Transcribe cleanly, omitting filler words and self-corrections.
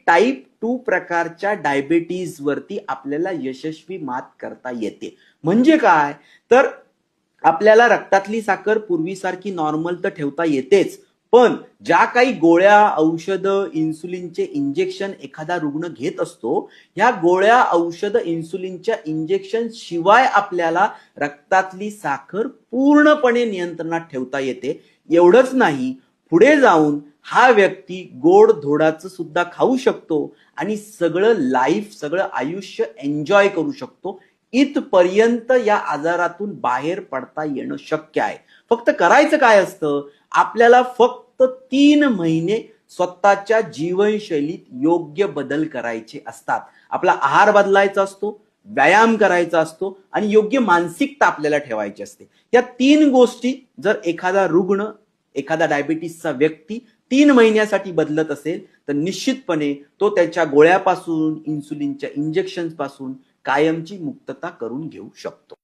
Type 2 प्रकारच्या diabetes वरती आपल्याला यशस्वी मात करता येते. म्हणजे काय, तर आपल्याला रक्तातली साखर पूर्वीसारखी नॉर्मल तर ठेवता येतेच, पण ज्या काही गोळ्या, औषधं, इन्सुलिनचे इंजेक्शन एखादा रुग्ण घेत असतो, ह्या गोळ्या, औषधं, इन्सुलिनच्या इंजेक्शन शिवाय आपल्याला रक्तातली साखर पूर्णपणे नियंत्रणात ठेवता येते. एवढंच नाही, पुढे जाऊन हा व्यक्ती गोड धोडाचं सुद्धा खाऊ शकतो आणि सगळं आयुष्य एन्जॉय करू शकतो. इथपर्यंत या आजारातून बाहेर पडता येणं शक्य आहे. फक्त करायचं काय असतं, आपल्याला फक्त 3 महिने स्वतःच्या जीवनशैलीत योग्य बदल करायचे असतात. आपला आहार बदलायचा असतो, व्यायाम करायचा असतो आणि योग्य मानसिकता आपल्याला ठेवायची असते. या 3 गोष्टी जर एखादा रुग्ण, एखादा डायबिटीसचा व्यक्ती 3 महिन्यासाठी बदलत असेल, तर निश्चितपणे तो त्याच्या गोळ्यापासून, इन्सुलिनच्या इंजेक्शन पासून कायमची मुक्तता करून घेऊ शकतो.